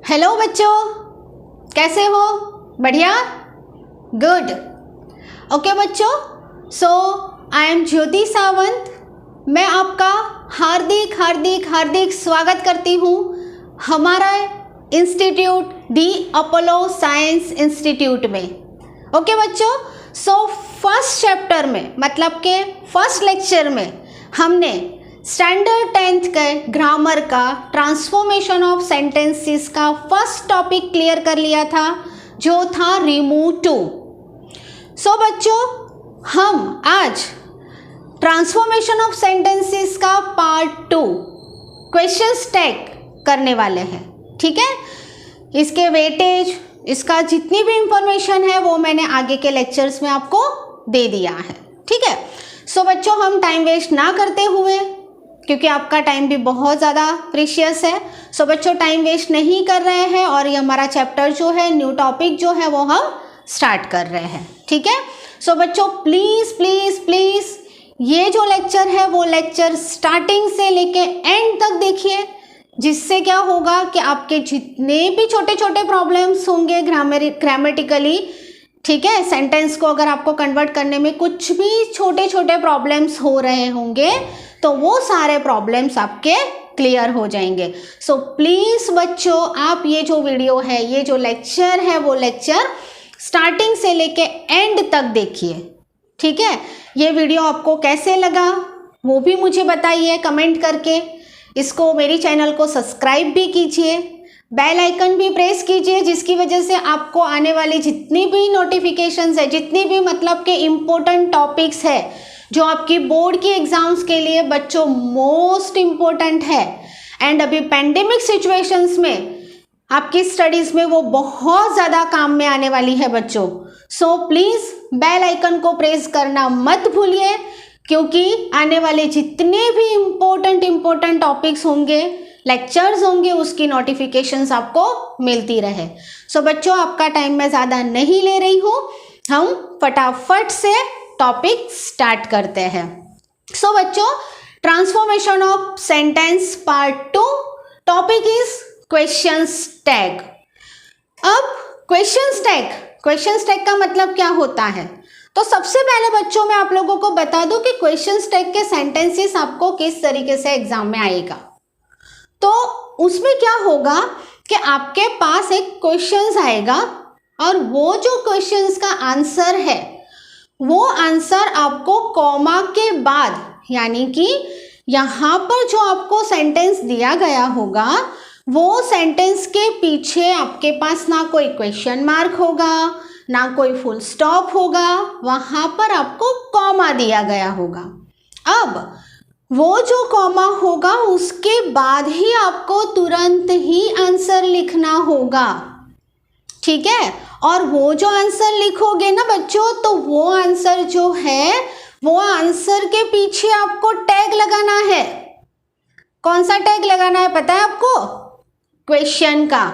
Hello बच्चों, कैसे हो? बढ़िया, गुड। ओके बच्चों, सो आई एम ज्योति सावंत। मैं आपका हार्दिक हार्दिक हार्दिक स्वागत करती हूँ हमारा इंस्टीट्यूट दी अपोलो साइंस इंस्टीट्यूट में। ओके बच्चों, सो फर्स्ट चैप्टर में मतलब के फर्स्ट लेक्चर में हमने स्टैंडर्ड 10th के ग्रामर का ट्रांसफॉर्मेशन ऑफ सेंटेंसेस का फर्स्ट टॉपिक क्लियर कर लिया था, जो था रिमूव टू। सो बच्चों, हम आज ट्रांसफॉर्मेशन ऑफ सेंटेंसेस का पार्ट 2 क्वेश्चंस टैग करने वाले हैं। ठीक है, इसके वेटेज, इसका जितनी भी इंफॉर्मेशन है वो मैंने आगे के लेक्चर्स में आपको दे दिया है। ठीक है, सो बच्चों, हम टाइम वेस्ट ना करते हुए, क्योंकि आपका टाइम भी बहुत ज़्यादा प्रीशियस है, सो बच्चों टाइम वेस्ट नहीं कर रहे हैं और ये हमारा चैप्टर जो है, न्यू टॉपिक जो है वो हम स्टार्ट कर रहे हैं। ठीक है, सो बच्चों प्लीज़ प्लीज़ प्लीज़ ये जो लेक्चर है वो लेक्चर स्टार्टिंग से लेके एंड तक देखिए, जिससे क्या होगा कि आपके जितने भी छोटे छोटे प्रॉब्लम्स होंगे ग्रामेटिकली, ठीक है, सेंटेंस को अगर आपको कन्वर्ट करने में कुछ भी छोटे छोटे प्रॉब्लम्स हो रहे होंगे तो वो सारे प्रॉब्लम्स आपके क्लियर हो जाएंगे। सो प्लीज़ बच्चों, आप ये जो वीडियो है, ये जो लेक्चर है, वो लेक्चर स्टार्टिंग से लेके एंड तक देखिए। ठीक है, ये वीडियो आपको कैसे लगा वो भी मुझे बताइए कमेंट करके। इसको, मेरी चैनल को सब्सक्राइब भी कीजिए, बेल आइकन भी प्रेस कीजिए, जिसकी वजह से आपको आने वाली जितनी भी नोटिफिकेशंस है, जितनी भी मतलब के इम्पोर्टेंट टॉपिक्स है जो आपकी बोर्ड की एग्जाम्स के लिए बच्चों मोस्ट इम्पोर्टेंट है, एंड अभी पेंडेमिक सिचुएशंस में आपकी स्टडीज़ में वो बहुत ज़्यादा काम में आने वाली है बच्चों। सो प्लीज़ बेल आइकन को प्रेस करना मत भूलिए, क्योंकि आने वाले जितने भी इम्पोर्टेंट टॉपिक्स होंगे, लेक्चर्स होंगे, उसकी नोटिफिकेशंस आपको मिलती रहे। सो बच्चों, आपका टाइम मैं ज़्यादा नहीं ले रही हूँ, हम फटाफट से टॉपिक स्टार्ट करते हैं। सो बच्चों, transformation of sentence part 2, topic is questions tag. अब क्वेश्चंस टैग का मतलब क्या होता है? तो सबसे पहले बच्चों मैं आप लोगों को बता दूं कि क्वेश्चंस टैग के सेंटेंसेस आपको किस तरीके से एग्जाम में आएगा। तो उसमें क्या होगा कि आपके पास एक क्वेश्चंस आएगा और वो जो क्वेश्चंस का आंसर है वो आंसर आपको कॉमा के बाद, यानी कि यहाँ पर जो आपको सेंटेंस दिया गया होगा वो सेंटेंस के पीछे आपके पास ना कोई क्वेश्चन मार्क होगा, ना कोई फुल स्टॉप होगा, वहाँ पर आपको कॉमा दिया गया होगा। अब वो जो कॉमा होगा उसके बाद ही आपको तुरंत ही आंसर लिखना होगा। ठीक है, और वो जो आंसर लिखोगे ना बच्चों, तो वो आंसर जो है वो आंसर के पीछे आपको टैग लगाना है। कौन सा टैग लगाना है पता है आपको? क्वेश्चन का,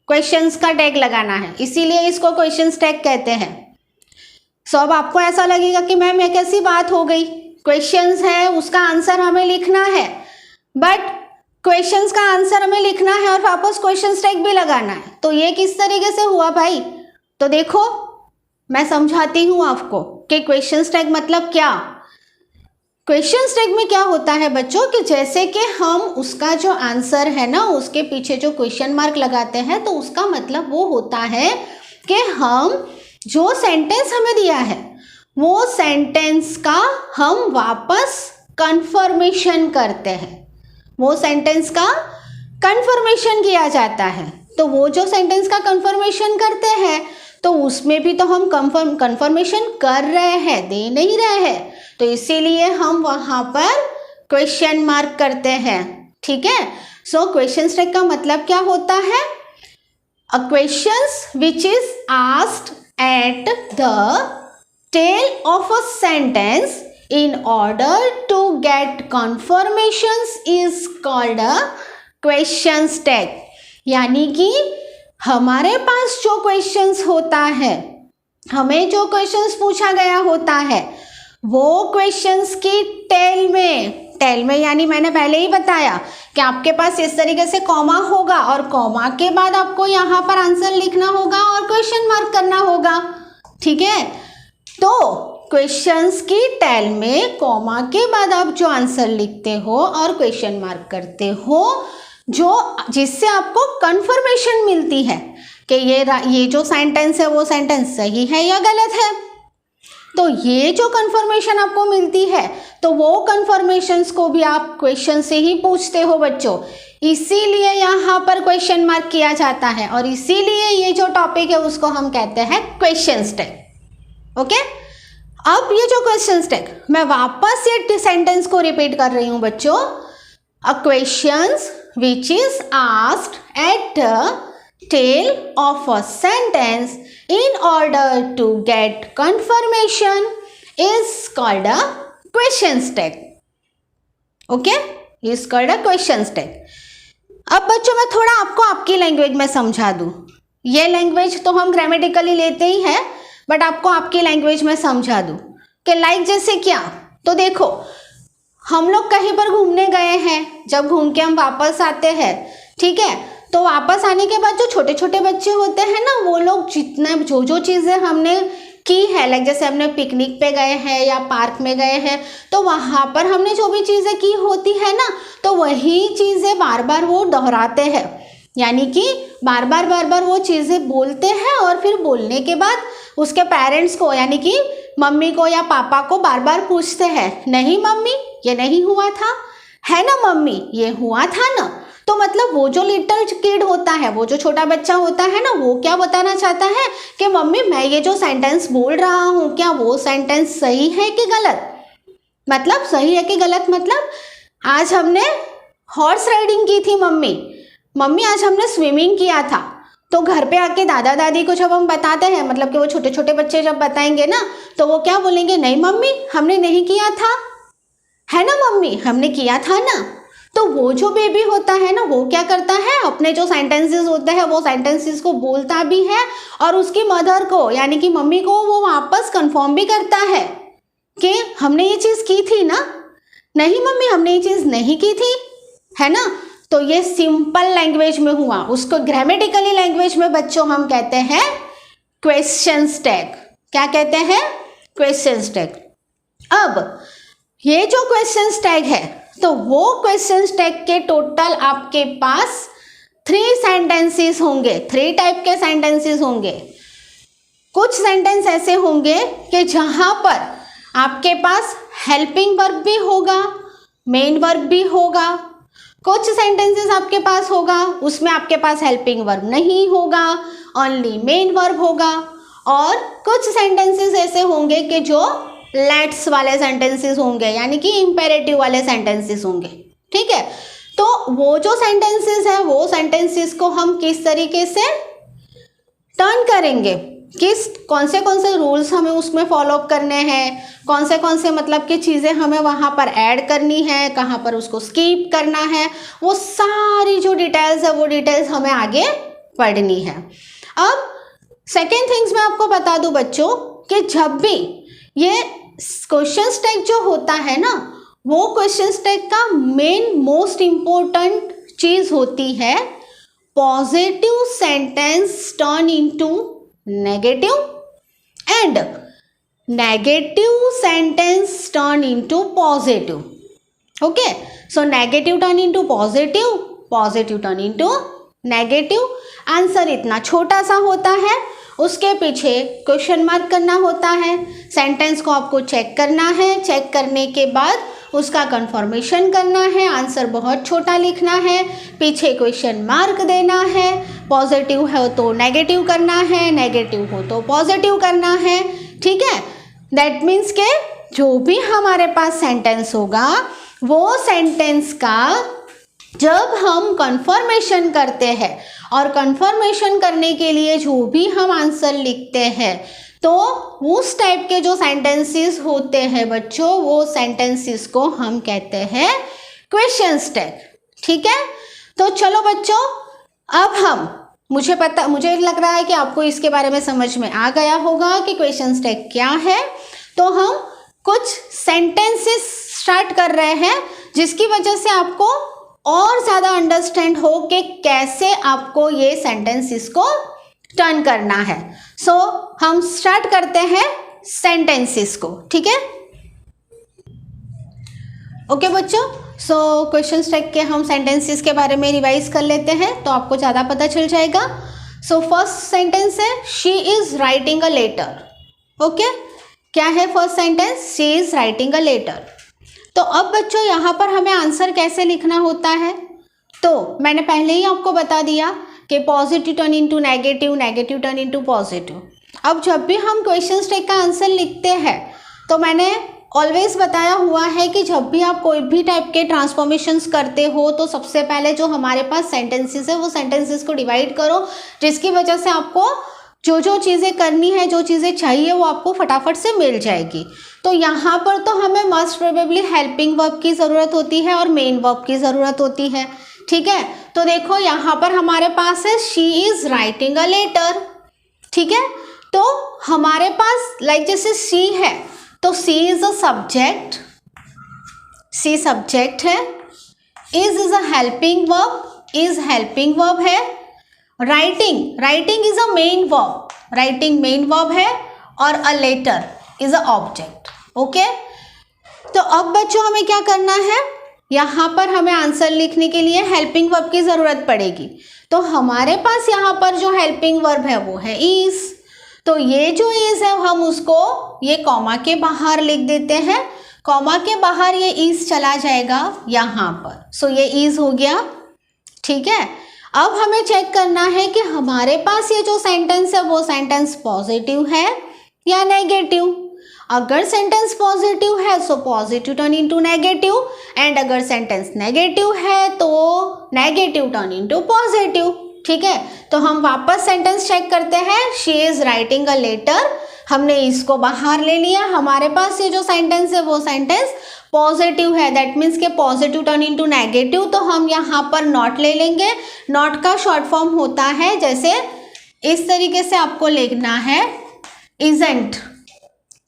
क्वेश्चंस का टैग लगाना है, इसीलिए इसको क्वेश्चंस टैग कहते हैं। सो अब आपको ऐसा लगेगा कि मैम ये कैसी बात हो गई, क्वेश्चंस है उसका आंसर हमें लिखना है, बट क्वेश्चंस का आंसर हमें लिखना है और वापस क्वेश्चंस टैग भी लगाना है, तो ये किस तरीके से हुआ भाई? तो देखो मैं समझाती हूँ आपको कि क्वेश्चंस टैग मतलब क्या। क्वेश्चंस टैग में क्या होता है बच्चों कि जैसे कि हम उसका जो आंसर है ना उसके पीछे जो क्वेश्चन मार्क लगाते हैं, तो उसका मतलब वो होता है कि हम जो सेंटेंस हमें दिया है वो सेंटेंस का हम वापस कंफर्मेशन करते हैं, वो सेंटेंस का कंफर्मेशन किया जाता है। तो वो जो सेंटेंस का कंफर्मेशन करते हैं तो उसमें भी तो हम कंफर्मेशन कर रहे हैं, दे नहीं रहे हैं, तो इसीलिए हम वहाँ पर क्वेश्चन मार्क करते हैं। ठीक है, सो क्वेश्चन टैग का मतलब क्या होता है? A questions which is asked at the tail of a sentence in order to get confirmations is called a questions tag। यानी कि हमारे पास जो क्वेश्चंस होता है, हमें जो क्वेश्चंस पूछा गया होता है, वो क्वेश्चंस की टेल में, टेल में यानी मैंने पहले ही बताया कि आपके पास इस तरीके से कॉमा होगा और कॉमा के बाद आपको यहाँ पर आंसर लिखना होगा और क्वेश्चन मार्क करना होगा, ठीक है। तो क्वेश्चंस की टेल में कॉमा के बाद आप जो आंसर लिखते हो और क्वेश्चन मार्क करते हो, जो जिससे आपको कंफर्मेशन मिलती है कि ये जो सेंटेंस है वो सेंटेंस सही है या गलत है। तो ये जो कंफर्मेशन आपको मिलती है तो वो कंफर्मेशंस को भी आप क्वेश्चन से ही पूछते हो बच्चों, इसीलिए यहाँ पर क्वेश्चन मार्क किया जाता है और इसीलिए ये जो टॉपिक है उसको हम कहते हैं क्वेश्चन टैग। ओके, अब ये जो क्वेश्चन टैग, मैं वापस ये सेंटेंस को रिपीट कर रही हूँ बच्चों। अ questions which is asked at the tail of a sentence in order to get confirmation is called a question tag. Okay, is called a question tag. अब बच्चों मैं थोड़ा आपको आपकी लैंग्वेज में समझा दूँ। ये लैंग्वेज तो हम ग्रामेटिकली लेते ही हैं, बट आपको आपकी लैंग्वेज में समझा दूँ कि लाइक जैसे क्या। तो देखो, हम लोग कहीं पर घूमने गए हैं, जब घूम के हम वापस आते हैं, ठीक है, तो वापस आने के बाद जो छोटे छोटे बच्चे होते हैं ना, वो लोग जितने जो चीज़ें हमने की है, लाइक जैसे हमने पिकनिक पे गए हैं या पार्क में गए हैं, तो वहाँ पर हमने जो भी चीज़ें की होती है ना, तो वही चीज़ें बार बार वो दोहराते हैं, यानी कि बार बार वो चीज़ें बोलते हैं और फिर बोलने के बाद उसके पेरेंट्स को यानी कि मम्मी को या पापा को बार बार पूछते हैं, नहीं मम्मी ये नहीं हुआ था, है ना मम्मी ये हुआ था ना। तो मतलब वो जो लिटिल किड होता है, वो जो छोटा बच्चा होता है ना, वो क्या बताना चाहता है कि मम्मी मैं ये जो सेंटेंस बोल रहा हूँ, क्या वो सेंटेंस सही है कि गलत। मतलब सही है कि गलत, मतलब आज हमने हॉर्स राइडिंग की थी मम्मी आज हमने स्विमिंग किया था। तो घर पे आके दादा दादी को जब हम बताते हैं, मतलब कि वो छोटे छोटे बच्चे जब बताएंगे ना, तो वो क्या बोलेंगे, नहीं मम्मी हमने नहीं किया था, है ना मम्मी हमने किया था ना। तो वो जो बेबी होता है ना, वो क्या करता है, अपने जो सेंटेंसेस होते हैं वो सेंटेंसेस को बोलता भी है और उसकी मदर को यानी कि मम्मी को वो वापस कंफर्म भी करता है कि हमने ये चीज़ की थी ना, नहीं मम्मी हमने ये चीज़ नहीं की थी, है ना। तो ये सिंपल लैंग्वेज में हुआ, उसको ग्रामेटिकली लैंग्वेज में बच्चों हम कहते हैं क्वेश्चंस टैग। क्या कहते हैं, क्वेश्चंस टैग। अब ये जो क्वेश्चंस टैग है, तो वो क्वेश्चंस टैग के टोटल आपके पास 3 सेंटेंसेस होंगे, 3 टाइप के सेंटेंसेस होंगे। कुछ सेंटेंस ऐसे होंगे कि जहां पर आपके पास हेल्पिंग वर्ब भी होगा, मेन वर्ब भी होगा। कुछ सेंटेंसेस आपके पास होगा उसमें आपके पास हेल्पिंग वर्ब नहीं होगा, ओनली मेन वर्ब होगा। और कुछ सेंटेंसेस ऐसे होंगे कि जो लेट्स वाले सेंटेंसेस होंगे, यानी कि इंपेरेटिव वाले सेंटेंसेस होंगे, ठीक है। तो वो जो सेंटेंसेस है, वो सेंटेंसेस को हम किस तरीके से टर्न करेंगे, कौन से रूल्स हमें उसमें फॉलो अप करने हैं, कौन से मतलब कि चीज़ें हमें वहाँ पर ऐड करनी है, कहाँ पर उसको स्किप करना है, वो सारी जो डिटेल्स है वो डिटेल्स हमें आगे पढ़नी है। अब सेकेंड थिंग्स मैं आपको बता दूं बच्चों कि जब भी ये क्वेश्चन टैग जो होता है ना, वो क्वेश्चन टैग का मेन मोस्ट इम्पोर्टेंट चीज़ होती है positive sentence turn into negative and negative sentence turn into positive. Okay, so negative turn into positive, positive turn into negative. Answer इतना छोटा सा होता है, उसके पीछे क्वेश्चन मार्क करना होता है, सेंटेंस को आपको चेक करना है, चेक करने के बाद उसका कंफर्मेशन करना है, आंसर बहुत छोटा लिखना है, पीछे क्वेश्चन मार्क देना है, पॉजिटिव है तो नेगेटिव करना है, नेगेटिव हो तो पॉजिटिव करना है, ठीक है। दैट मीन्स के जो भी हमारे पास सेंटेंस होगा, वो सेंटेंस का जब हम कंफर्मेशन करते हैं और कंफर्मेशन करने के लिए जो भी हम आंसर लिखते हैं, तो उस टाइप के जो सेंटेंसेस होते हैं बच्चों, वो सेंटेंसेस को हम कहते हैं क्वेश्चंस टैग, ठीक है। तो चलो बच्चों, अब मुझे लग रहा है कि आपको इसके बारे में समझ में आ गया होगा कि क्वेश्चंस टैग क्या है। तो हम कुछ सेंटेंसेस स्टार्ट कर रहे हैं, जिसकी वजह से आपको और ज़्यादा अंडरस्टैंड हो कि कैसे आपको ये सेंटेंसेस को टर्न करना है। सो हम स्टार्ट करते हैं सेंटेंसेस को, ठीक है। ओके बच्चों, सो क्वेश्चन टेक के हम सेंटेंसेस के बारे में रिवाइज कर लेते हैं तो आपको ज़्यादा पता चल जाएगा। सो फर्स्ट सेंटेंस है she is writing a letter. Okay, क्या है first sentence? She is writing a letter. तो अब बच्चों यहाँ पर हमें आंसर कैसे लिखना होता है, तो मैंने पहले ही आपको बता दिया कि positive turn into negative, negative turn into positive. अब जब भी हम क्वेश्चन टेक का आंसर लिखते हैं तो मैंने ऑलवेज बताया हुआ है कि जब भी आप कोई भी टाइप के ट्रांसफॉर्मेशंस करते हो तो सबसे पहले जो हमारे पास सेंटेंसेस है वो सेंटेंसेस को डिवाइड करो, जिसकी वजह से आपको जो जो चीज़ें करनी है, जो चीज़ें चाहिए वो आपको फटाफट से मिल जाएगी। तो यहाँ पर तो हमें मस्ट प्रोबेबली हेल्पिंग वर्ब की ज़रूरत होती है और मेन वर्ब की ज़रूरत होती है, ठीक है। तो देखो यहाँ पर हमारे पास है she is writing a letter, ठीक है। तो हमारे पास लाइक जैसे शी है तो she is a subject, she subject है, is a helping verb, is helping verb है, writing, writing is a main verb, writing main verb है, और a letter is a object. Okay, तो अब बच्चों हमें क्या करना है, यहाँ पर हमें आंसर लिखने के लिए हेल्पिंग वर्ब की ज़रूरत पड़ेगी। तो हमारे पास यहाँ पर जो हेल्पिंग वर्ब है वो है इज। तो ये जो इज है हम उसको ये कॉमा के बाहर लिख देते हैं, कॉमा के बाहर ये इज चला जाएगा यहाँ पर। सो ये इज हो गया, ठीक है। अब हमें चेक करना है कि हमारे पास ये जो सेंटेंस है वो सेंटेंस पॉजिटिव है या नेगेटिव। अगर सेंटेंस पॉजिटिव है so positive turn into negative, and अगर सेंटेंस नेगेटिव है तो नेगेटिव टर्न इनटू पॉजिटिव, ठीक है। तो हम वापस सेंटेंस चेक करते हैं, she is writing a letter, हमने इसको बाहर ले लिया, हमारे पास ये जो सेंटेंस है वो सेंटेंस पॉजिटिव है, दैट मीन्स के पॉजिटिव टर्न इनटू नेगेटिव, तो हम यहाँ पर नॉट ले लेंगे। नॉट का शॉर्ट फॉर्म होता है, जैसे इस तरीके से आपको लिखना है इजंट,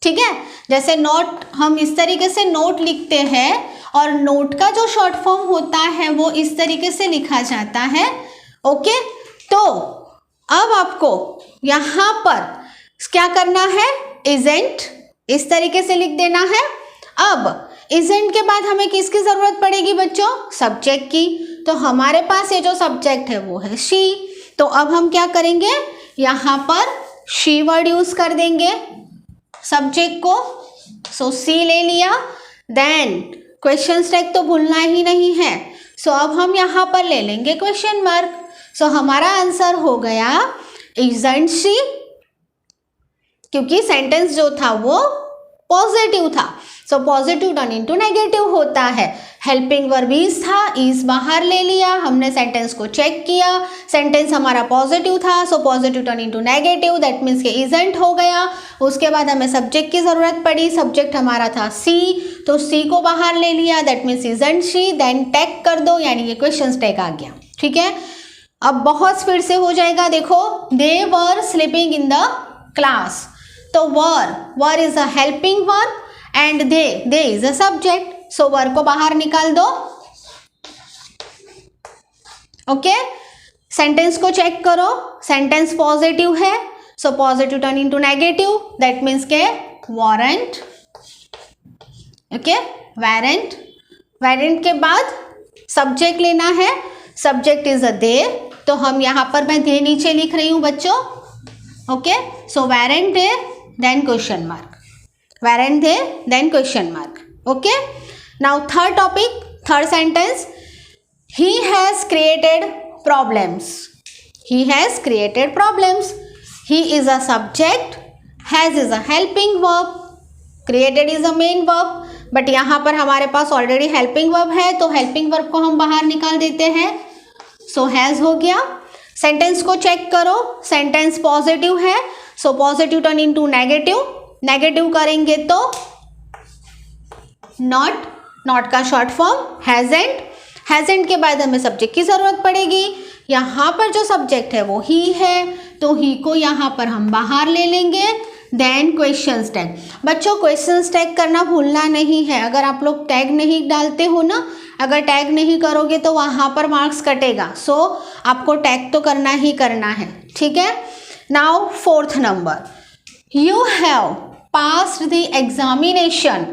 ठीक है। जैसे नोट हम इस तरीके से नोट लिखते हैं और नोट का जो शॉर्ट फॉर्म होता है वो इस तरीके से लिखा जाता है। ओके, तो अब आपको यहाँ पर क्या करना है, इजेंट इस तरीके से लिख देना है। अब इजेंट के बाद हमें किसकी ज़रूरत पड़ेगी बच्चों, सब्जेक्ट की। तो हमारे पास ये जो सब्जेक्ट है वो है शी, तो अब हम क्या करेंगे, यहाँ पर शी वर्ड यूज़ कर देंगे सब्जेक्ट को। सो सी ले लिया, देन क्वेश्चन टैग तो भूलना ही नहीं है। सो अब हम यहाँ पर ले लेंगे क्वेश्चन मार्क। सो हमारा आंसर हो गया इजंट शी, क्योंकि सेंटेंस जो था वो पॉजिटिव था। सो पॉजिटिव टर्न इनटू नेगेटिव होता है। हेल्पिंग वर्ब इज था, इज बाहर ले लिया, हमने सेंटेंस को चेक किया, सेंटेंस हमारा पॉजिटिव था, सो positive turn into negative, that means के इजंट हो गया। उसके बाद हमें सब्जेक्ट की ज़रूरत पड़ी, सब्जेक्ट हमारा था सी, तो सी को बाहर ले लिया, that means isn't she, then tag कर दो, यानी ये क्वेश्चन टैग आ गया, ठीक है। अब बहुत स्पीड से हो जाएगा, देखो, they were sleeping in the class, तो were is a helping verb and they is a subject, so were को बाहर निकाल दो। ओके, सेंटेंस को चेक करो, सेंटेंस पॉजिटिव है, so positive turn into negative, that means के वारंट। ओके, वारंट, वारंट के बाद सब्जेक्ट लेना है, सब्जेक्ट इज अ दे, तो हम यहाँ पर मैं दे नीचे लिख रही हूँ बच्चों। Okay, so weren't they then question mark, warrant they then question mark. Okay, now third topic, third sentence, he has created problems, he has created problems, he is a subject, has is a helping verb, created is a main verb, but यहाँ पर हमारे पास already helping verb है तो helping verb को हम बाहर निकाल देते हैं। सो हैज़ हो गया। सेंटेंस को चेक करो, सेंटेंस पॉजिटिव है, so positive turn into negative, negative करेंगे तो नॉट, नॉट का शॉर्ट फॉर्म हैजेंट, हैजेंट के बाद हमें सब्जेक्ट की ज़रूरत पड़ेगी। यहाँ पर जो सब्जेक्ट है वो ही है, तो ही को यहाँ पर हम बाहर ले लेंगे, देन क्वेश्चन टैग। बच्चों क्वेश्चन टैग करना भूलना नहीं है। अगर आप लोग टैग नहीं डालते हो ना, अगर टैग नहीं करोगे तो वहाँ पर मार्क्स कटेगा। सो आपको टैग तो करना ही करना है, ठीक है। Now 4th number, you have passed the examination.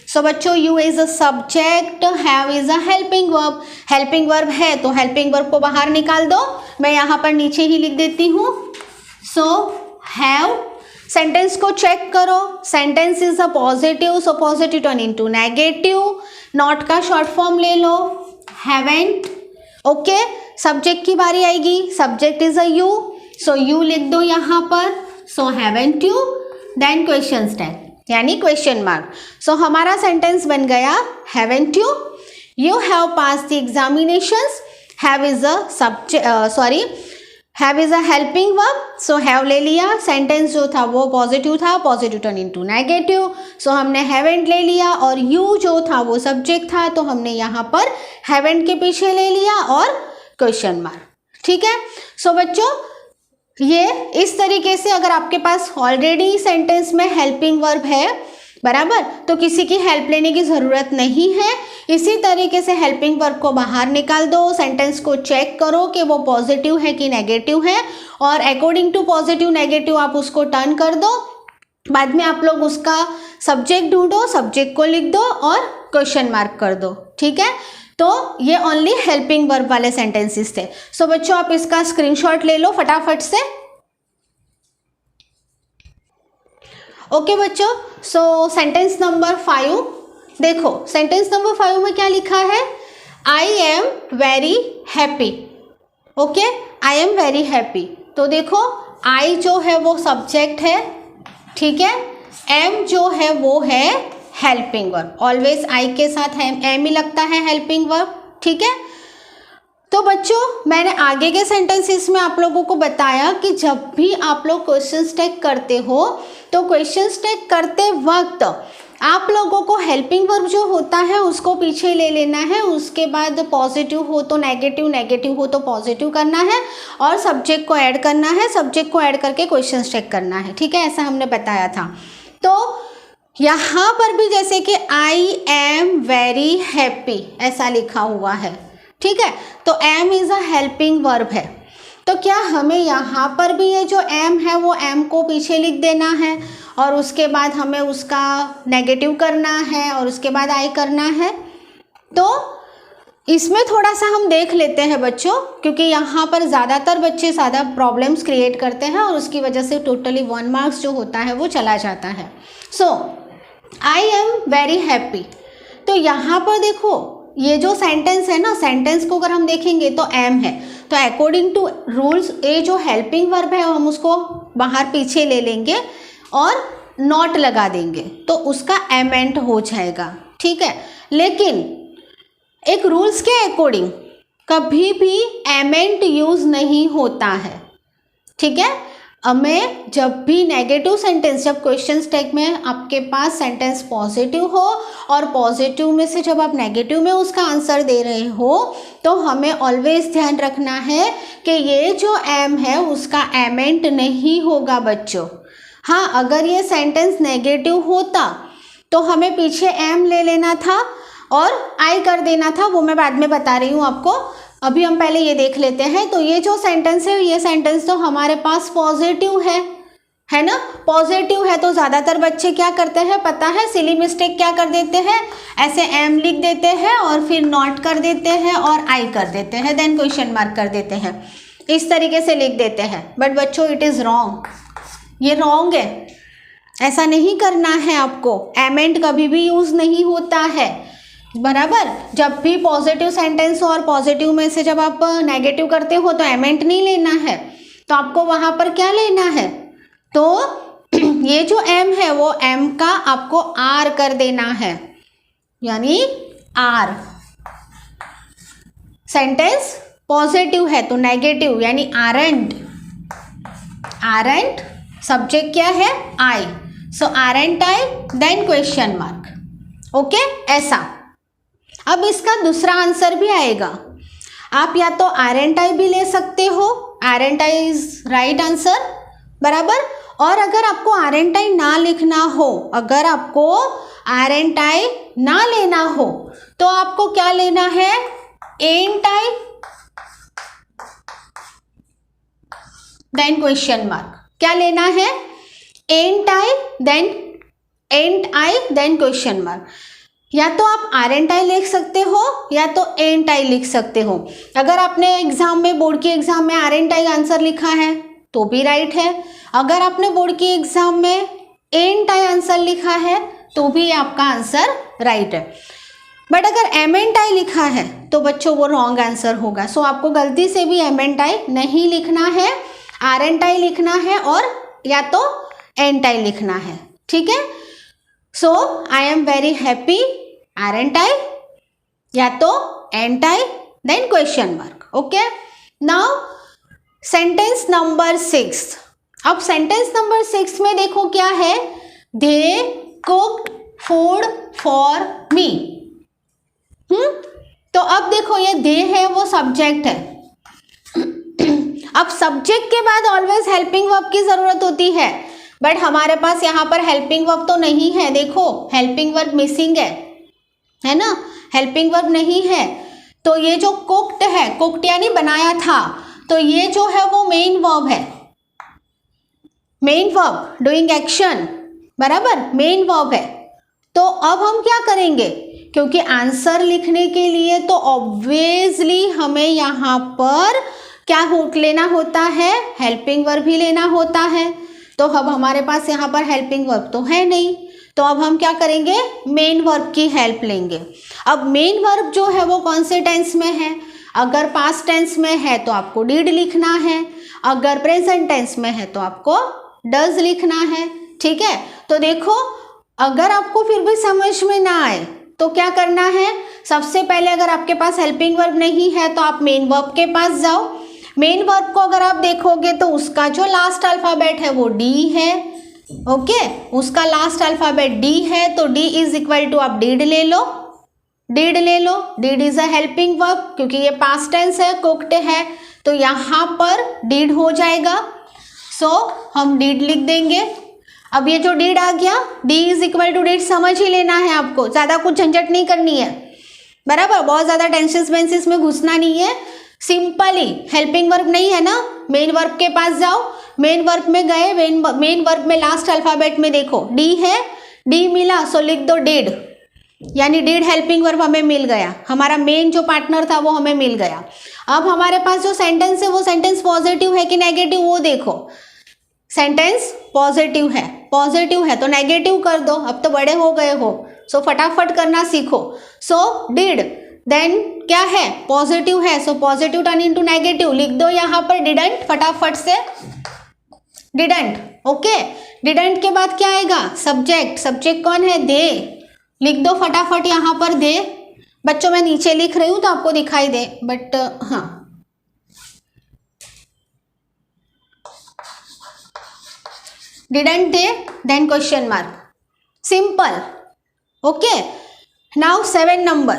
So बच्चों you is a subject, have is a helping verb. Helping verb है तो हेल्पिंग वर्ब को बाहर निकाल दो। मैं यहाँ पर नीचे ही लिख देती हूँ। सो हैव, सेंटेंस को चेक करो। Sentence is a positive, so positive turn into negative. Not का शॉर्ट फॉर्म ले लो, हैवेंट। ओके, सब्जेक्ट की बारी आएगी। Subject is a you, so you लिख दो यहाँ पर। So haven't you, then question tag यानी क्वेश्चन मार्क। सो हमारा सेंटेंस बन गया haven't you, you have pass the examinations. Have is a have is a helping verb, so have ले लिया। सेंटेंस जो था वो पॉजिटिव था, पॉजिटिव टर्न इनटू नेगेटिव, सो हमने हैवेंट ले लिया। और यू जो था वो सब्जेक्ट था, तो हमने यहाँ पर हैवेंट के पीछे ले लिया और क्वेश्चन मार्क, ठीक है। सो बच्चों ये इस तरीके से अगर आपके पास ऑलरेडी सेंटेंस में हेल्पिंग वर्ब है, बराबर, तो किसी की हेल्प लेने की ज़रूरत नहीं है। इसी तरीके से हेल्पिंग वर्ब को बाहर निकाल दो। सेंटेंस को चेक करो कि वो पॉजिटिव है कि नेगेटिव है, और अकॉर्डिंग टू पॉजिटिव नेगेटिव आप उसको टर्न कर दो। बाद में आप लोग उसका सब्जेक्ट ढूंढो, सब्जेक्ट को लिख दो और क्वेश्चन मार्क कर दो, ठीक है। तो ये ओनली हेल्पिंग वर्ब वाले सेंटेंसेस थे। सो बच्चों आप इसका स्क्रीनशॉट ले लो फटाफट से। ओके बच्चों, सो सेंटेंस नंबर 5 देखो। सेंटेंस नंबर 5 में क्या लिखा है? आई am very happy. Okay, I am very happy. तो देखो आई जो है वो सब्जेक्ट है, ठीक है। एम जो है वो है हेल्पिंग वर्ब। ऑलवेज आई के साथ एम ही लगता है हेल्पिंग वर्ब, ठीक है। तो बच्चों मैंने आगे के सेंटेंसेस में आप लोगों को बताया कि जब भी आप लोग क्वेश्चन टैग करते हो तो क्वेश्चन टैग करते वक्त आप लोगों को हेल्पिंग वर्ब जो होता है उसको पीछे ले लेना है। उसके बाद पॉजिटिव हो तो नेगेटिव, नेगेटिव हो तो पॉजिटिव करना है, और सब्जेक्ट को ऐड करना है। सब्जेक्ट को ऐड करके क्वेश्चन टैग करना है, ठीक है। ऐसा हमने बताया था। तो यहाँ पर भी जैसे कि आई एम वेरी हैप्पी ऐसा लिखा हुआ है, ठीक है। तो am is a helping verb है। तो क्या हमें यहाँ पर भी ये जो एम है वो एम को पीछे लिख देना है, और उसके बाद हमें उसका नेगेटिव करना है, और उसके बाद आई करना है? तो इसमें थोड़ा सा हम देख लेते हैं बच्चों, क्योंकि यहाँ पर ज़्यादातर बच्चे ज़्यादा प्रॉब्लम्स क्रिएट करते हैं, और उसकी वजह से टोटली 1 मार्क्स जो होता है वो चला जाता है। So I am very happy. तो यहाँ पर देखो ये जो सेंटेंस है ना, सेंटेंस को अगर हम देखेंगे तो एम है, तो अकॉर्डिंग टू रूल्स ये जो हेल्पिंग वर्ब है हम उसको बाहर पीछे ले लेंगे और नॉट लगा देंगे, तो उसका एमेंट हो जाएगा, ठीक है। लेकिन एक रूल्स के अकॉर्डिंग कभी भी एमेंट यूज़ नहीं होता है, ठीक है। हमें जब भी नेगेटिव सेंटेंस, जब क्वेश्चन टैग में आपके पास सेंटेंस पॉजिटिव हो और पॉजिटिव में से जब आप नेगेटिव में उसका आंसर दे रहे हो, तो हमें ऑलवेज ध्यान रखना है कि ये जो एम है उसका एमेंट नहीं होगा बच्चों। हाँ, अगर ये सेंटेंस नेगेटिव होता तो हमें पीछे एम ले लेना था और आई कर देना था, वो मैं बाद में बता रही हूँ आपको। अभी हम पहले ये देख लेते हैं। तो ये जो सेंटेंस है, ये सेंटेंस तो हमारे पास पॉजिटिव है ना। पॉजिटिव है तो ज़्यादातर बच्चे क्या करते हैं पता है, सिली मिस्टेक क्या कर देते हैं, ऐसे एम लिख देते हैं और फिर नॉट कर देते हैं और आई कर देते हैं, देन क्वेश्चन मार्क कर देते हैं, इस तरीके से लिख देते हैं। बट बच्चों इट इज़ रॉन्ग, ये रॉन्ग है, ऐसा नहीं करना है आपको। एमेंट कभी भी यूज़ नहीं होता है, बराबर। जब भी पॉजिटिव सेंटेंस हो और पॉजिटिव में से जब आप नेगेटिव करते हो तो एमेंट नहीं लेना है, तो आपको वहाँ पर क्या लेना है, तो ये जो एम है वो एम का आपको आर कर देना है, यानी आर। सेंटेंस पॉजिटिव है तो नेगेटिव यानी आरंट, आरंट। सब्जेक्ट क्या है, आई, सो आरंट आई, देन क्वेश्चन मार्क। ओके, ऐसा। अब इसका दूसरा आंसर भी आएगा। आप या तो आरंट आई भी ले सकते हो, aren't I is right answer, बराबर। और अगर आपको आरएनट आई ना लिखना हो, अगर आपको आरएनट आई ना लेना हो तो आपको क्या लेना है, एंट आई देन क्वेश्चन मार्क। क्या लेना है, एंट आई देन क्वेश्चन मार्क। या तो आप आरएनट आई लिख सकते हो या तो एंट आई लिख सकते हो। अगर आपने एग्जाम में, बोर्ड के एग्जाम में आरएनट आई आंसर लिखा है तो भी राइट है, अगर आपने बोर्ड के एग्जाम में एंट आई आंसर लिखा है तो भी आपका आंसर राइट है। बट अगर एमेंट आई लिखा है तो बच्चों वो रॉन्ग आंसर होगा। सो आपको गलती से भी एमेंट आई नहीं लिखना है, आरएनट आई लिखना है और या तो एंट आई लिखना है, ठीक है। So I am very happy, aren't I या तो ain't I then question mark. Okay, now sentence number 6। अब सेंटेंस नंबर 6 में देखो क्या है, they cooked food for me. तो अब देखो ये दे है वो सब्जेक्ट है। अब सब्जेक्ट के बाद ऑलवेज हेल्पिंग वर्ब की जरूरत होती है, बट हमारे पास यहाँ पर हेल्पिंग वर्ब तो नहीं है। देखो हेल्पिंग वर्ब मिसिंग है ना, हेल्पिंग वर्ब नहीं है। तो ये जो कुक्ड है, कुक्ड यानी बनाया था, तो ये जो है वो मेन वर्ब है, मेन वर्ब डूइंग एक्शन, बराबर मेन वर्ब है। तो अब हम क्या करेंगे, क्योंकि आंसर लिखने के लिए तो ऑब्वियसली हमें यहाँ पर क्या लेना होता है, हेल्पिंग वर्ब ही लेना होता है। तो अब हमारे पास यहाँ पर हेल्पिंग वर्ब तो है नहीं, तो अब हम क्या करेंगे, मेन वर्ब की हेल्प लेंगे। अब मेन वर्ब जो है वो कौन से टेंस में है, अगर पास्ट टेंस में है तो आपको डिड लिखना है, अगर प्रेजेंट टेंस में है तो आपको डज लिखना है, ठीक है। तो देखो अगर आपको फिर भी समझ में ना आए तो क्या करना है, सबसे पहले अगर आपके पास हेल्पिंग वर्ब नहीं है तो आप मेन वर्ब के पास जाओ। मेन वर्ब को अगर आप देखोगे तो उसका जो लास्ट अल्फाबेट है वो डी है, ओके, उसका लास्ट अल्फाबेट डी है, तो डी इज इक्वल टू आप डिड ले लो, डिड ले लो। Did is a helping verb, क्योंकि ये पास्ट टेंस है, कुक्ड है, तो यहाँ पर डिड हो जाएगा। सो हम डिड लिख देंगे। अब ये जो डिड आ गया, d is equal to did समझ ही लेना है आपको, ज़्यादा कुछ झंझट नहीं करनी है, बराबर, बहुत ज़्यादा टेंसेस वेंसेस में घुसना नहीं है। सिंपली हेल्पिंग वर्ब नहीं है ना, मेन वर्ब के पास जाओ, मेन वर्ब में गए, मेन वर्ब में लास्ट अल्फाबेट में देखो डी है, डी मिला सो लिख दो डिड, यानी डिड हेल्पिंग वर्ब हमें मिल गया, हमारा मेन जो पार्टनर था वो हमें मिल गया। अब हमारे पास जो सेंटेंस है वो सेंटेंस पॉजिटिव है कि नेगेटिव, वो देखो, सेंटेंस पॉजिटिव है, पॉजिटिव है तो नेगेटिव कर दो, अब तो बड़े हो गए हो, सो फटाफट करना सीखो। सो डिड देन क्या है, पॉजिटिव है, so positive turn into negative, लिख दो यहाँ पर डिडंट, फटाफट से डिडंट, ओके। डिडंट के बाद क्या आएगा, सब्जेक्ट, सब्जेक्ट कौन है, दे, लिख दो फटाफट यहाँ पर दे। बच्चों मैं नीचे लिख रही हूँ तो आपको दिखाई दे, बट हाँ, didn't they then question mark, simple, okay. Now 7 number,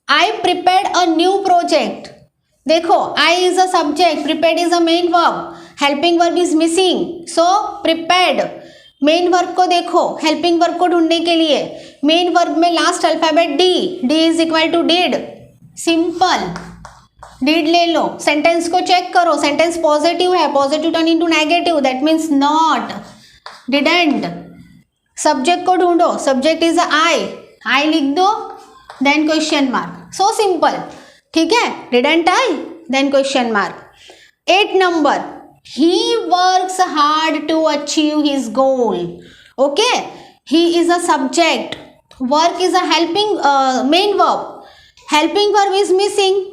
I prepared a new project. देखो I is a subject, prepared is a main verb, helping verb is missing, so prepared main verb को देखो, helping verb को ढूंढने के लिए main verb में last alphabet D, D is equal to did, simple, did ले लो। Sentence को चेक करो, सेंटेंस पॉजिटिव है, positive turn into negative, that means not, didn't. Subject को ढूंढो, सब्जेक्ट इज आई, आई लिख दो then question mark, so simple, ठीक है, didn't I then question mark. 8 नंबर, he works hard to achieve his goal, okay, he is a subject, work is a helping main verb, helping verb is missing.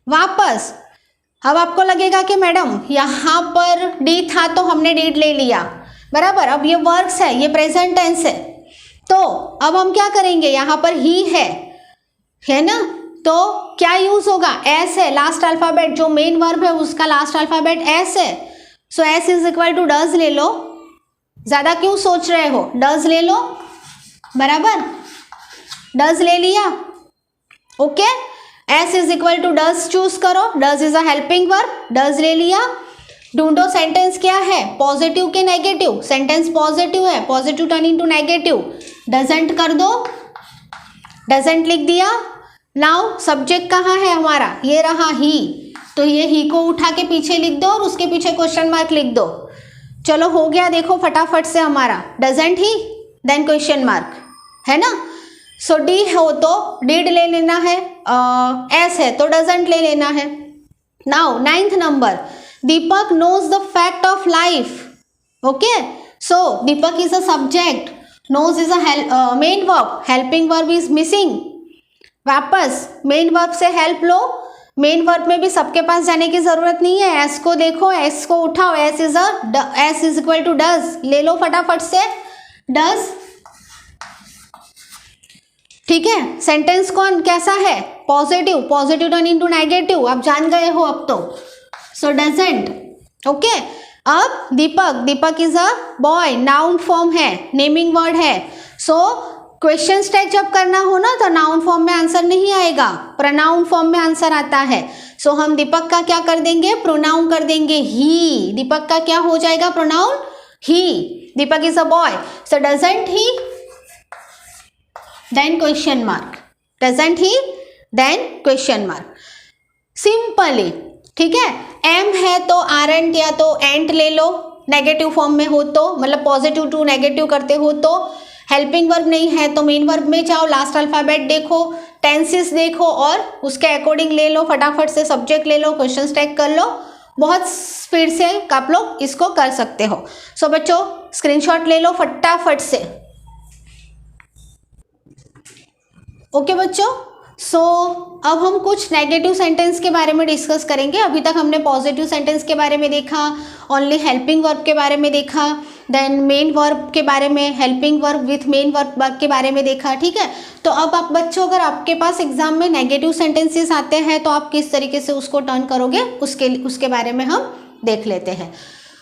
वापस अब आपको लगेगा कि madam यहाँ पर डी था तो हमने डीड ले लिया, बराबर, अब ये वर्क्स है, ये प्रेजेंट टेंस है, तो अब हम क्या करेंगे, यहाँ पर ही है ना, तो क्या यूज होगा, एस है, लास्ट अल्फाबेट जो मेन वर्ब है उसका लास्ट अल्फाबेट एस है, so S is equal to does ले लो, ज्यादा क्यों सोच रहे हो, डज ले लो, बराबर, डज ले लिया, okay. S is equal to does choose करो, does is a helping verb, does ले लिया। ढूंढो सेंटेंस क्या है, पॉजिटिव के नेगेटिव, सेंटेंस पॉजिटिव है, positive turn into negative, doesn't कर दो, डजंट लिख दिया। नाउ सब्जेक्ट कहाँ है हमारा, ये रहा ही, तो ये ही को उठा के पीछे लिख दो और उसके पीछे क्वेश्चन मार्क लिख दो। चलो हो गया, देखो फटाफट से हमारा doesn't he then question mark, है ना। सो डी हो तो डिड ले लेना है, एस है तो डजंट ले लेना है। Now 9th number, Deepak knows the fact of life. Okay, so Deepak is a subject, knows is a main verb, helping verb is missing. वापस मेन वर्ब से हेल्प लो, मेन वर्ब में भी सबके पास जाने की जरूरत नहीं है। एस को देखो, एस को उठाओ, s is equal to does, ले लो फटाफट से डज। ठीक है, सेंटेंस कौन कैसा है, positive, positive turn into negative, आप जान गए हो अब तो। सो डजंट। ओके, अब Deepak, Deepak is a boy, noun form है, नेमिंग वर्ड है। सो क्वेश्चन टैग जब करना हो ना तो नाउन फॉर्म में आंसर नहीं आएगा, प्रोनाउन फॉर्म में आंसर आता है। सो हम दीपक का क्या कर देंगे, प्रोनाउन कर देंगे ही। दीपक का क्या हो जाएगा, pronoun he. Deepak is a boy, so doesn't he then question mark, doesn't he then question mark, simply. ठीक है, एम है तो आरंट या तो एंट ले लो, नेगेटिव फॉर्म में हो तो, मतलब पॉजिटिव टू नेगेटिव करते हो तो। हेल्पिंग वर्ब नहीं है तो मेन वर्ब में जाओ, लास्ट अल्फाबेट देखो, टेंसेस देखो और उसके अकॉर्डिंग ले लो, फटाफट से सब्जेक्ट ले लो, क्वेश्चन टैग कर लो। बहुत स्पीड से आप लोग इसको कर सकते हो। सो बच्चों स्क्रीनशॉट ले लो फटाफट से। ओके बच्चों, सो अब हम कुछ नेगेटिव सेंटेंस के बारे में डिस्कस करेंगे। अभी तक हमने पॉजिटिव सेंटेंस के बारे में देखा, ओनली हेल्पिंग वर्ब के बारे में देखा, देन मेन वर्ब के बारे में, helping verb with main verb के बारे में देखा। ठीक है, तो अब आप बच्चों अगर आपके पास एग्जाम में नेगेटिव सेंटेंसेस आते हैं तो आप किस तरीके से उसको टर्न करोगे उसके बारे में हम देख लेते हैं।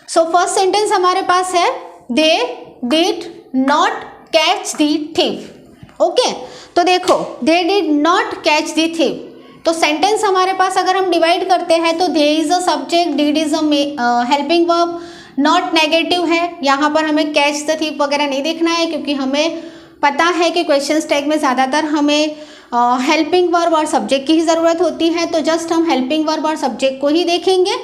सो फर्स्ट सेंटेंस हमारे पास है, they did not catch the thief. Okay, तो देखो they did not catch the thief, तो सेंटेंस हमारे पास अगर हम डिवाइड करते हैं तो they is a subject, did is a helping verb, not negative है। यहाँ पर हमें कैच द थीफ वगैरह नहीं देखना है क्योंकि हमें पता है कि क्वेश्चन टैग में ज़्यादातर हमें हेल्पिंग वर्ब और सब्जेक्ट की ही ज़रूरत होती है, तो जस्ट हम हेल्पिंग वर्ब और सब्जेक्ट को ही देखेंगे,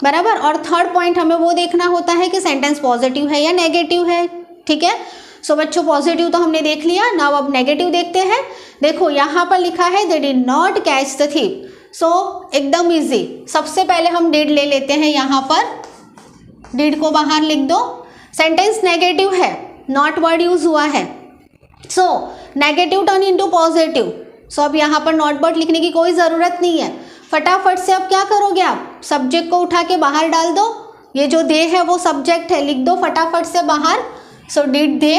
बराबर। और थर्ड पॉइंट हमें वो देखना होता है कि सेंटेंस पॉजिटिव है या नेगेटिव है। ठीक है, सो बच्चों पॉजिटिव तो हमने देख लिया, नाउ अब नेगेटिव देखते हैं। देखो यहाँ पर लिखा है they did not catch the thief, so एकदम इजी। सबसे पहले हम डिड ले लेते हैं, यहाँ पर डिड को बाहर लिख दो। सेंटेंस नेगेटिव है, नॉट वर्ड यूज हुआ है, so negative turn into positive. So अब यहाँ पर नॉट वर्ड लिखने की कोई ज़रूरत नहीं है। फटाफट से अब क्या करोगे, आप सब्जेक्ट को उठा के बाहर डाल दो, ये जो दे है वो सब्जेक्ट है, लिख दो फटाफट से बाहर। So did they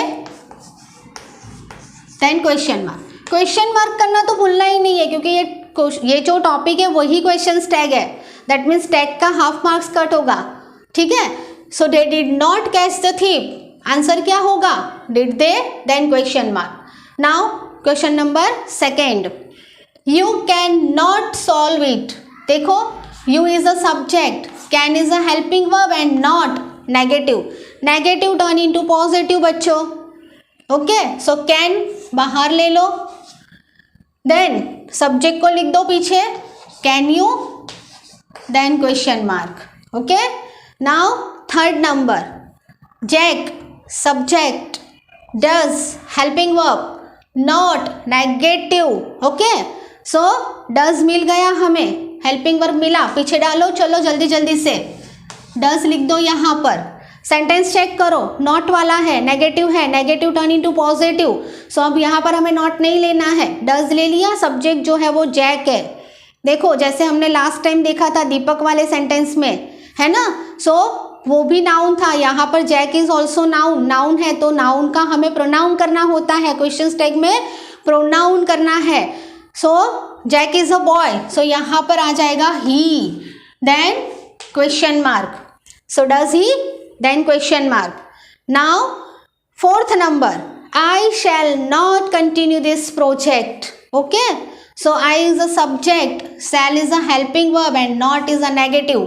then question mark. Question mark करना तो भूलना ही नहीं है क्योंकि ये जो टॉपिक है वही क्वेश्चन टैग है, दैट मीन्स टैग का हाफ मार्क्स कट होगा। ठीक है, so they did not catch the thief, answer क्या होगा, did they then question mark. Now question number second, you can not solve it. देखो you is a subject, can is a helping verb and not negative, negative turn into positive बच्चों। Okay, so can बाहर ले लो, then subject को लिख दो पीछे, can you then question mark. Okay, now third number, Jack subject, does helping verb, not negative. Okay, so does मिल गया हमें, हेल्पिंग वर्ब मिला, पीछे डालो, चलो जल्दी जल्दी से डज लिख दो यहाँ पर। सेंटेंस चेक करो, नॉट वाला है, नेगेटिव है, negative turn into positive. So अब यहाँ पर हमें नॉट नहीं लेना है, डज ले लिया, सब्जेक्ट जो है वो जैक है। देखो जैसे हमने लास्ट टाइम देखा था दीपक वाले सेंटेंस में, है ना, सो वो भी नाउन था, यहाँ पर Jack is also noun, noun है तो नाउन का हमें प्रोनाउन करना होता है, क्वेश्चन टैग में प्रोनाउन करना है। So Jack is a boy, so यहाँ पर आ जाएगा he then question mark. So does he then question mark. Now fourth number, I shall not continue this project. Okay, so I is a subject, shall is a helping verb and not is a negative,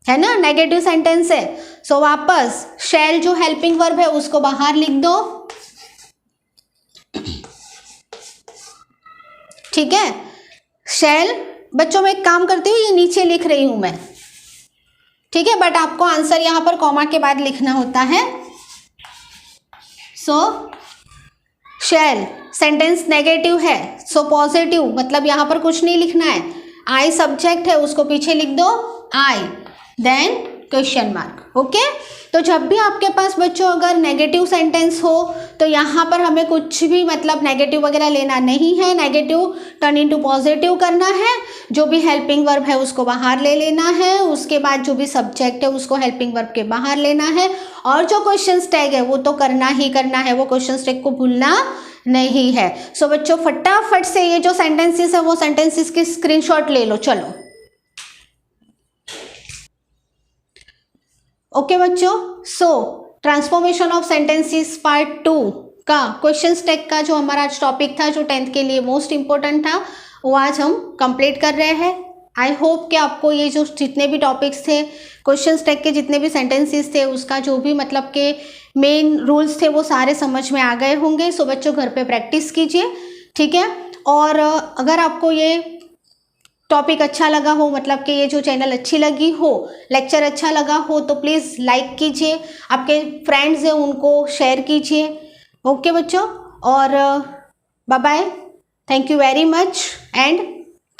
है ना, negative sentence है। सो वापस शैल जो helping verb है उसको बाहर लिख दो, ठीक है। शैल बच्चों में एक काम करती हूँ, ये नीचे लिख रही हूं मैं, ठीक है, बट आपको आंसर यहां पर कॉमा के बाद लिखना होता है। सो शैल सेंटेंस नेगेटिव है, सो पॉजिटिव मतलब यहां पर कुछ नहीं लिखना है। आई सब्जेक्ट है, उसको पीछे लिख दो आई, देन क्वेश्चन मार्क। ओके, तो जब भी आपके पास बच्चों अगर नेगेटिव सेंटेंस हो तो यहाँ पर हमें कुछ भी मतलब नेगेटिव वगैरह लेना नहीं है, नेगेटिव टर्न इनटू पॉजिटिव करना है। जो भी हेल्पिंग वर्ब है उसको बाहर ले लेना है, उसके बाद जो भी सब्जेक्ट है उसको हेल्पिंग वर्ब के बाहर लेना है, और जो क्वेश्चन टैग है वो तो करना ही करना है, वो क्वेश्चन टैग को भूलना नहीं है। सो बच्चों फटाफट से ये जो सेंटेंसेस है वो सेंटेंसेस की स्क्रीनशॉट ले लो, चलो। ओके बच्चों, सो ट्रांसफॉर्मेशन ऑफ सेंटेंसेस पार्ट 2 का क्वेश्चन टैग का जो हमारा आज टॉपिक था, जो 10th के लिए मोस्ट इंपॉर्टेंट था, वो आज हम कंप्लीट कर रहे हैं। आई होप कि आपको ये जो जितने भी टॉपिक्स थे, क्वेश्चन टैग के जितने भी सेंटेंसेस थे, उसका जो भी मतलब के मेन रूल्स थे वो सारे समझ में आ गए होंगे। सो बच्चों घर पे प्रैक्टिस कीजिए, ठीक है। और अगर आपको ये टॉपिक अच्छा लगा हो, मतलब कि ये जो चैनल अच्छी लगी हो, लेक्चर अच्छा लगा हो, तो प्लीज़ लाइक कीजिए, आपके फ्रेंड्स हैं उनको शेयर कीजिए। ओके बच्चों, और bye bye, thank you very much and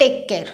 take care.